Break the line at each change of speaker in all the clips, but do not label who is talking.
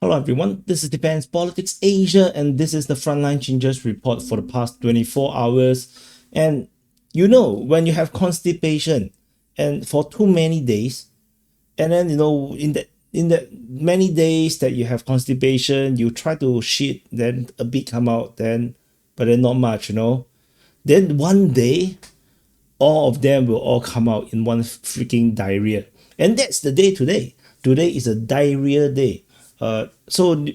Hello everyone, this is Defense Politics Asia and this is the Frontline Changes report for the past 24 hours. And you know, when you have constipation and for too many days, and then in the many days that you have constipation, you try to shit, then a bit come out, but then not much, Then one day, all of them will all come out in one freaking diarrhea. And that's the day today. Today is a diarrhea day. So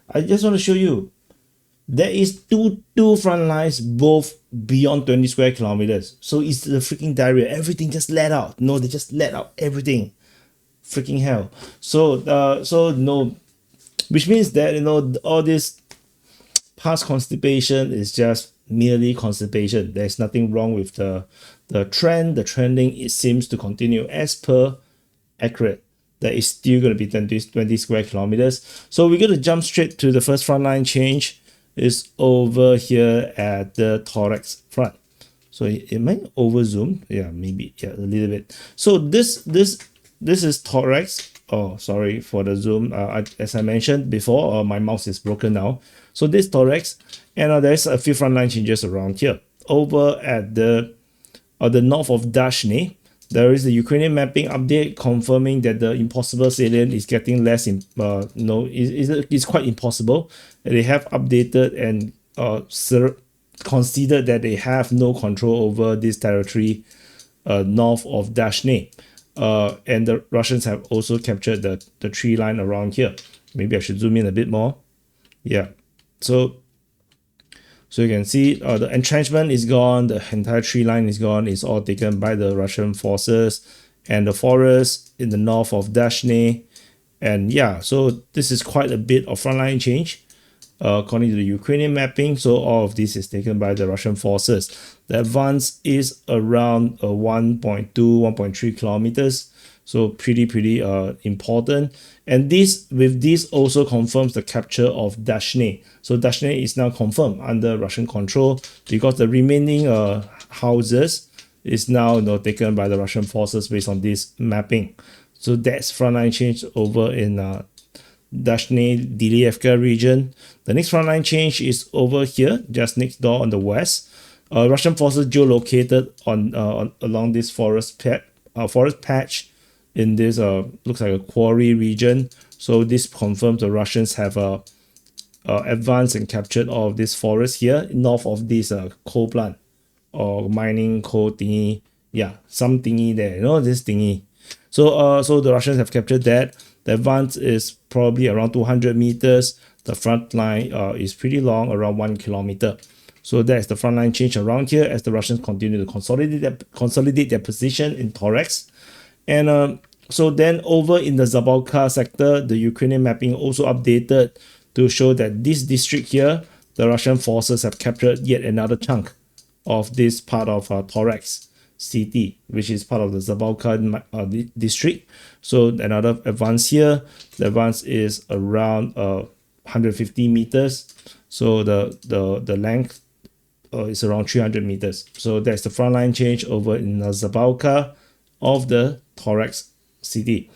I just want to show you there is two front lines both beyond 20 square kilometers. So it's the freaking diarrhea. Everything just let out. No, they just let out everything. Freaking hell. Which means that all this past constipation is just merely constipation. There's nothing wrong with the trend. The trending, it seems to continue as per accurate. That is still going to be 20 square kilometers. So we're going to jump straight to the first frontline change. Is over here at the Toretsk front. So it might over zoom. Yeah, maybe a little bit. So this is Toretsk. Oh, sorry for the zoom. As I mentioned before, my mouse is broken now. So this Toretsk, and there's a few frontline changes around here. Over at the north of Dashny, there is a Ukrainian mapping update confirming that the impossible salient is getting less. It's quite impossible. They have updated and considered that they have no control over this territory north of Dashny. And the Russians have also captured the tree line around here. Maybe I should zoom in a bit more. Yeah. So you can see the entrenchment is gone, the entire tree line is gone, it's all taken by the Russian forces, and the forest in the north of Dashny. And yeah, so this is quite a bit of frontline change according to the Ukrainian mapping. So all of this is taken by the Russian forces. The advance is around 1.2, 1.3 kilometers. So pretty important. And with this also confirms the capture of Dashny. So Dashny is now confirmed under Russian control because the remaining houses is now taken by the Russian forces based on this mapping. So that's frontline change over in Dashny, Dilievka region. The next frontline change is over here, just next door on the west. Russian forces geolocated along this forest patch in this looks like a quarry region. So this confirms the Russians have advanced and captured all of this forest here north of this coal plant or mining coal thingy. Yeah, some thingy there, this thingy. So the Russians have captured that. The advance is probably around 200 meters. The front line is pretty long, around 1 kilometer. So that's the front line change around here as the Russians continue to consolidate their position in Toretsk. And so then over in the Zabalka sector, the Ukrainian mapping also updated to show that this district here, the Russian forces have captured yet another chunk of this part of Toretsk city, which is part of the Zabalka district. So another advance here. The advance is around 150 meters. So the length is around 300 meters. So that's the frontline change over in the Zabalka of the Toretsk city.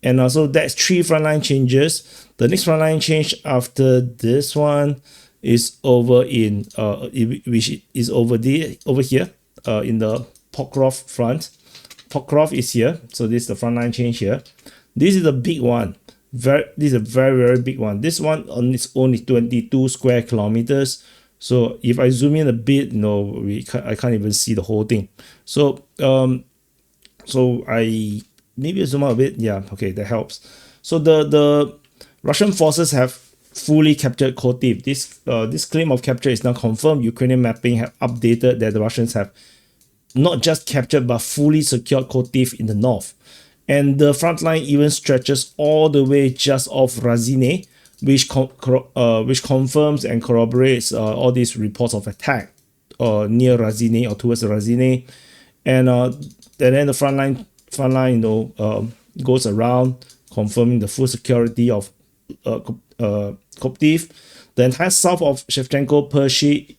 And also that's 3 frontline changes. The next frontline change after this one is over in which is over here in the Pokrovsk front. Pokrovsk is here. So this is the frontline change here. This is a big one. This is a very big one. This one on its own is 22 square kilometers. So if I zoom in a bit, I can't even see the whole thing. So I maybe zoom out a bit. Yeah, okay, that helps. So the Russian forces have fully captured Kotiv. This claim of capture is now confirmed. Ukrainian mapping have updated that the Russians have not just captured but fully secured Kotiv in the north. And the front line even stretches all the way just off Razine, which confirms and corroborates all these reports of attack near Razine or towards Razine. And then the front line goes around confirming the full security of Koptiv. The entire south of Shevchenko Pershi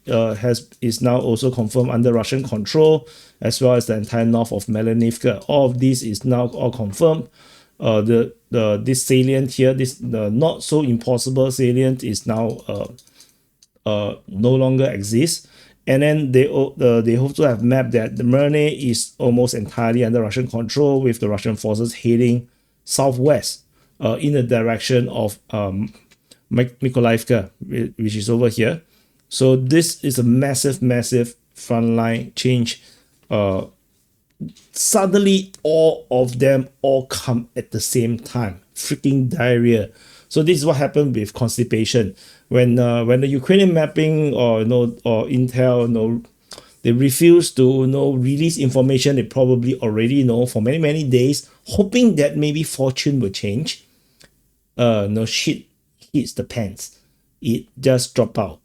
is now also confirmed under Russian control, as well as the entire north of Melanivka. All of these is now all confirmed. this salient here, the not so impossible salient is now no longer exists. And then they also have mapped that the Marne is almost entirely under Russian control, with the Russian forces heading southwest in the direction of Mykolaiv, which is over here. So this is a massive frontline change. Suddenly all of them all come at the same time. Freaking diarrhea. So this is what happened with constipation. When the Ukrainian mapping or intel they refuse to release information they probably already know for many days, hoping that maybe fortune will change. Shit hits the pants. It just drop out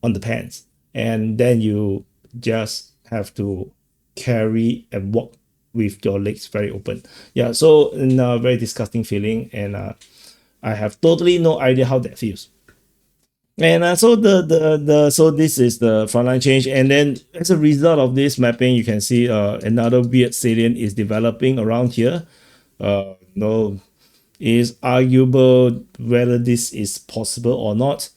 on the pants, and then you just have to carry and walk with your legs very open. Yeah, so a very disgusting feeling, and I have totally no idea how that feels. And so so this is the frontline change, and then as a result of this mapping, you can see another weird salient is developing around here. Is arguable whether this is possible or not.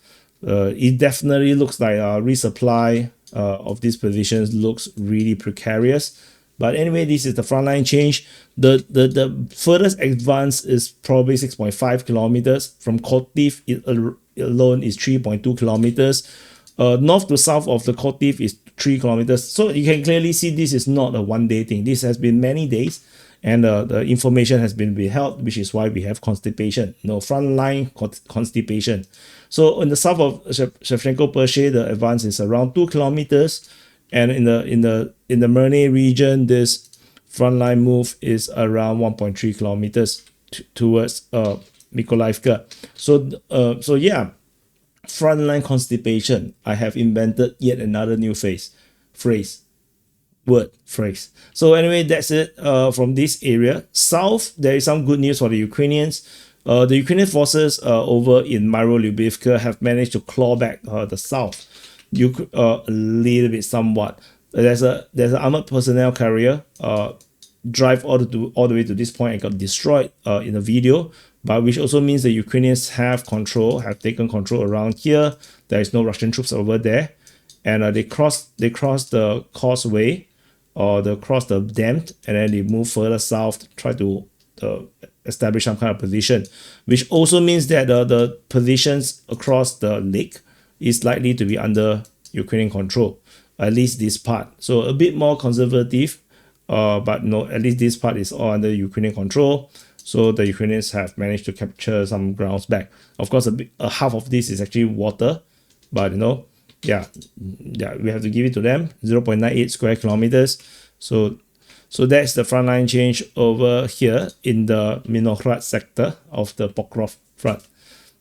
It definitely looks like a resupply of these positions looks really precarious. But anyway, this is the frontline change. The furthest advance is probably 6.5 kilometers. From Kotiv, it alone is 3.2 kilometers. North to south of the Kotiv is 3 kilometers. So you can clearly see this is not a one-day thing. This has been many days, and the information has been withheld, which is why we have constipation. Frontline constipation. So in the south of Shevchenko-Perche, the advance is around 2 kilometers. And in the Marne region, this frontline move is around 1.3 kilometers towards Mykolaiv. So yeah, frontline constipation. I have invented yet another new phrase. So anyway, that's it from this area. South, there is some good news for the Ukrainians. The Ukrainian forces over in Mykolaiv have managed to claw back the south. A little bit somewhat. There's an armored personnel carrier drive all the way to this point and got destroyed in the video, but which also means the Ukrainians have taken control around here. There is no Russian troops over there, and they cross the causeway, or they cross the dam, and then they move further south to try to establish some kind of position, which also means that the positions across the lake is likely to be under Ukrainian control, at least this part. So a bit more conservative, but no, at least this part is all under Ukrainian control. So the Ukrainians have managed to capture some grounds back. Of course, half of this is actually water, but yeah, we have to give it to them. 0.98 square kilometers. So that's the frontline change over here in the Minohrad sector of the Pokrovsk front.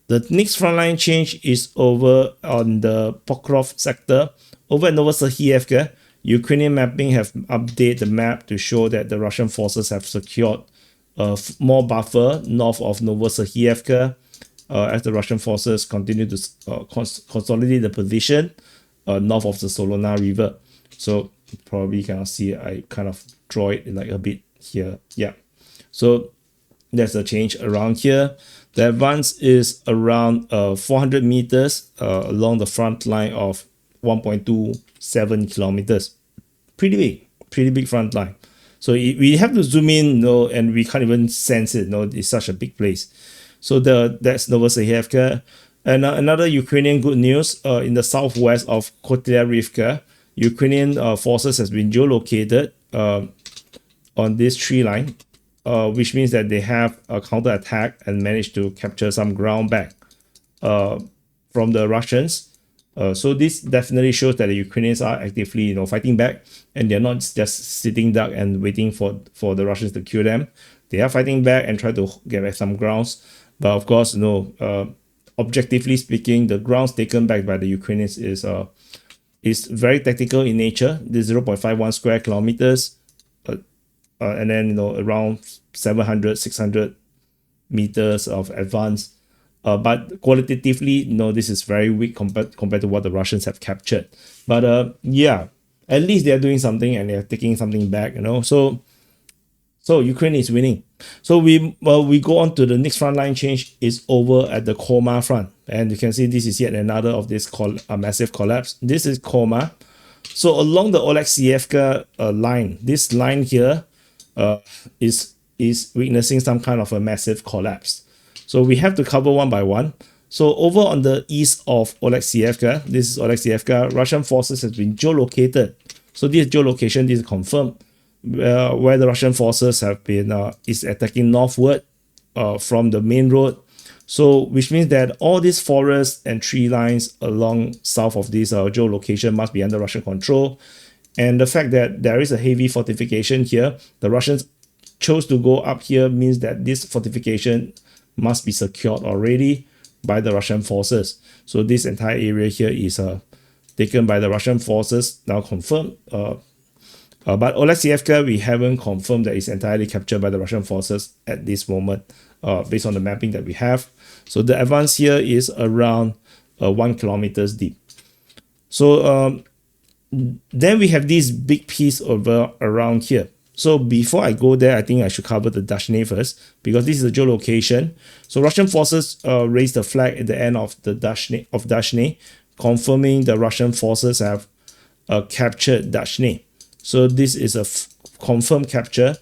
The next frontline change is over on the Pokrovsk sector. Over in Novosahiyevka, Ukrainian mapping have updated the map to show that the Russian forces have secured more buffer north of Novosahiyevka as the Russian forces continue to consolidate the position north of the Solona River. So probably you cannot see it. I kind of draw it like a bit here. Yeah. So there's a change around here. The advance is around 400 meters along the front line of 1.27 kilometers. Pretty big front line. So we have to zoom in, and we can't even sense it. It's such a big place. So that's Novosahiyevka. And another Ukrainian good news in the southwest of Kotelyarivka, Ukrainian forces has been geolocated on this tree line. Which means that they have a counterattack and managed to capture some ground back from the Russians. So this definitely shows that the Ukrainians are actively fighting back, and they're not just sitting duck and waiting for the Russians to kill them. They are fighting back and try to get back some grounds. But of course, objectively speaking, the grounds taken back by the Ukrainians is very tactical in nature. This 0.51 square kilometers. And then around 700-600 meters of advance, but qualitatively this is very weak compared to what the Russians have captured. But yeah, at least they're doing something and they're taking something back. So So Ukraine is winning. So we go on to the next frontline change is over at the Komar front, and you can see this is yet another of this massive collapse. This is Komar. So along the Oleksievka line, this line here is witnessing some kind of a massive collapse. So we have to cover one by one. So over on the east of Oleksievka, this is Oleksievka, Russian forces have been geolocated. So this geolocation, this is confirmed, where the Russian forces have been is attacking northward from the main road. So which means that all these forests and tree lines along south of this geolocation must be under Russian control. And the fact that there is a heavy fortification here, the Russians chose to go up here, means that this fortification must be secured already by the Russian forces. So this entire area here is taken by the Russian forces, now confirmed. But Oleksievka, we haven't confirmed that it's entirely captured by the Russian forces at this moment, based on the mapping that we have. So the advance here is around 1 kilometers deep. So then we have this big piece over around here. So before I go there, I think I should cover the Dashne first, because this is the geolocation. So Russian forces raised the flag at the end of the Dashne, confirming the Russian forces have captured Dashne. So this is a confirmed capture,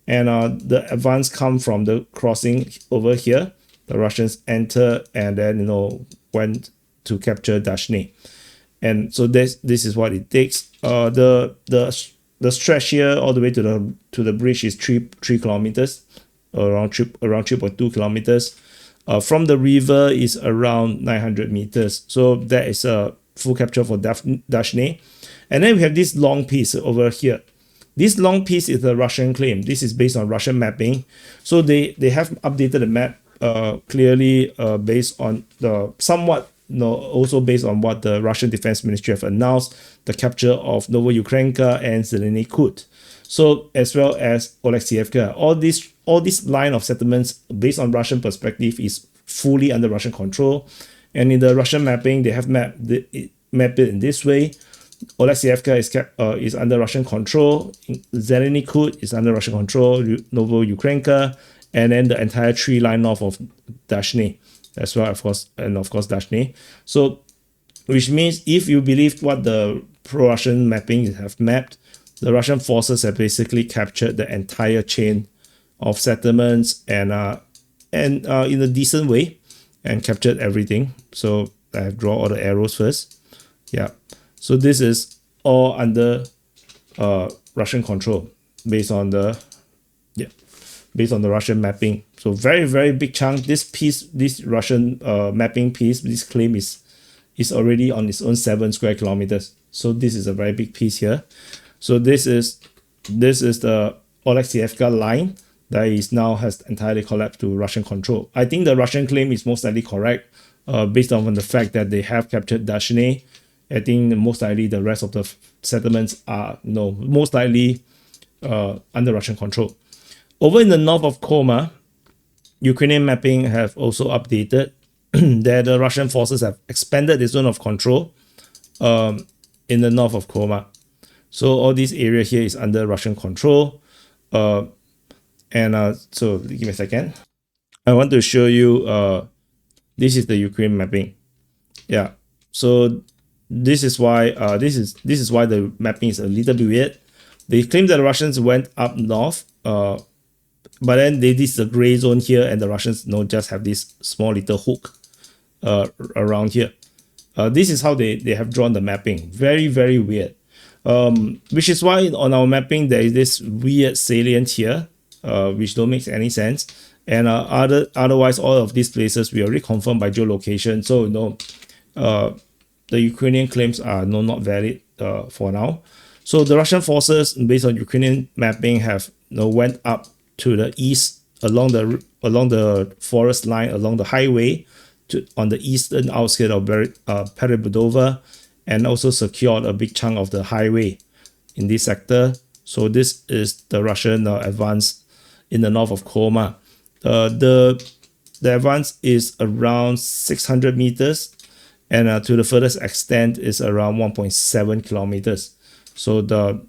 and the advance come from the crossing over here. The Russians enter and then went to capture Dashne, and so this is what it takes. The stretch here all the way to the bridge is 3 kilometers, around 3.2 kilometers. From the river is around 900 meters. So that is a full capture for Dashne. And then we have this long piece over here. This long piece is the Russian claim. This is based on Russian mapping. So they have updated the map clearly based on the somewhat, also based on what the Russian Defense Ministry have announced, the capture of Novoukrainka and Zeleny Kut. So as well as Oleksievka. All this line of settlements based on Russian perspective is fully under Russian control. And in the Russian mapping, they have mapped it in this way. Oleksievka is under Russian control. Zeleny Kut is under Russian control. Novoukrainka, and then the entire tree line north of Dashne as well, of course, Dashne. So, which means if you believe what the pro-Russian mapping have mapped, the Russian forces have basically captured the entire chain of settlements and in a decent way, and captured everything. So I have drawn all the arrows first. Yeah. So this is all under Russian control based on the Russian mapping. So very, very big chunk. This Russian mapping piece, this claim is already on its own 7 square kilometers. So this is a very big piece here. So this is the Oleksievka line that is now has entirely collapsed to Russian control. I think the Russian claim is most likely correct based on the fact that they have captured Dashne. I think most likely the rest of the settlements are most likely under Russian control. Over in the north of Komar, Ukrainian mapping have also updated that the Russian forces have expanded the zone of control in the north of Komar. So all this area here is under Russian control. So give me a second. I want to show you this is the Ukraine mapping. Yeah. So this is why the mapping is a little bit weird. They claim that the Russians went up north, but then this is a gray zone here, and the Russians just have this small little hook around here. This is how they have drawn the mapping. Very, very weird. Which is why on our mapping there is this weird salient here, which don't make any sense. And otherwise, all of these places we already confirmed by geolocation. So the Ukrainian claims are not valid for now. So the Russian forces, based on Ukrainian mapping, have went up to the east along the forest line, along the highway, on the eastern outskirts of Peribudova, and also secured a big chunk of the highway in this sector. So this is the Russian advance in the north of Komar. The advance is around 600 meters, and to the furthest extent is around 1.7 kilometers. So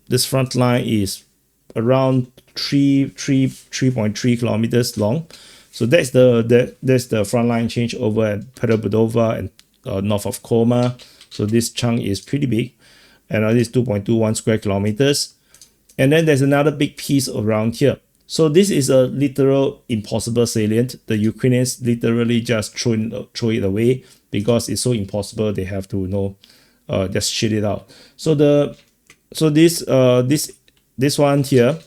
this front line is around 3.3 kilometers long. So that's the front line change over at Pedobudova and north of Komar. So this chunk is pretty big, and this is 2.21 square kilometers. And then there's another big piece around here. So this is a literal impossible salient. The Ukrainians literally just throw it away because it's so impossible. They have to just shit it out. So this one here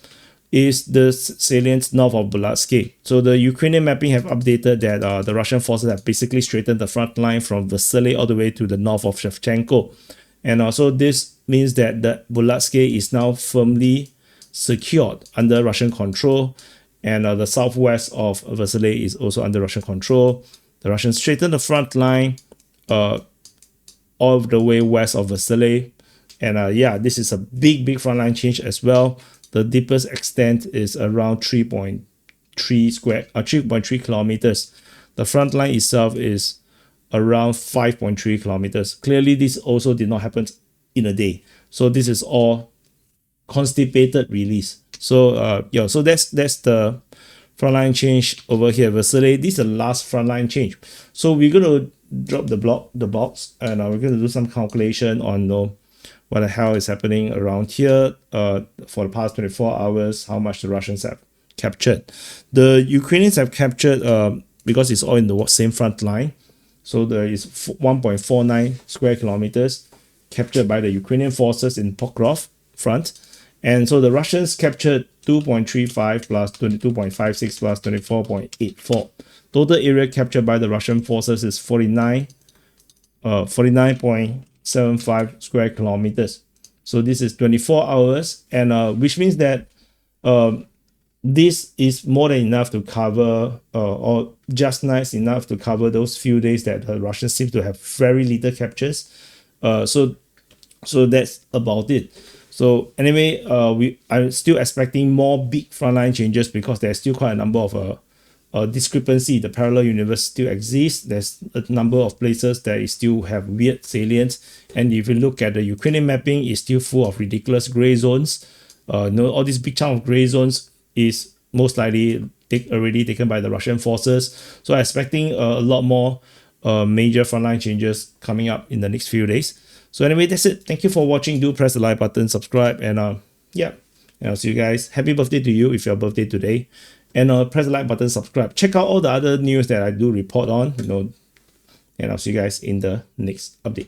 is the salient north of Bulatsk. So the Ukrainian mapping have updated that the Russian forces have basically straightened the front line from Vasily all the way to the north of Shevchenko. And also this means that the Bulatsk is now firmly secured under Russian control, and the southwest of Vasily is also under Russian control. The Russians straightened the front line all the way west of Vasily. And yeah, this is a big frontline change as well. The deepest extent is around 3.3 kilometers. The front line itself is around 5.3 kilometers. Clearly, this also did not happen in a day. So this is all constipated release. So yeah, so that's the frontline change over here. Vasily, this is the last frontline change. So we're gonna drop the box, and we're gonna do some calculation on what the hell is happening around here for the past 24 hours, how much the Russians have captured. The Ukrainians have captured, because it's all in the same front line, so there is 1.49 square kilometers captured by the Ukrainian forces in Pokrovsk front. And so the Russians captured 2.35 plus 22.56 plus 24.84. Total area captured by the Russian forces is 49.75 square kilometers. So this is 24 hours, and which means that this is more than enough to cover, or just nice enough to cover those few days that the Russians seem to have very little captures. So that's about it. So anyway, I'm still expecting more big frontline changes because there's still quite a number of discrepancy. The parallel universe still exists. There's a number of places that still have weird salience, and if you look at the Ukrainian mapping, it's still full of ridiculous gray zones. All these big chunk of gray zones is most likely already taken by the Russian forces. So I'm expecting a lot more major frontline changes coming up in the next few days. So anyway, that's it. Thank you for watching. Do press the like button, subscribe, and yeah, and I'll see you guys. Happy birthday to you if your birthday today. And press the like button, subscribe. Check out all the other news that I do report on, and I'll see you guys in the next update.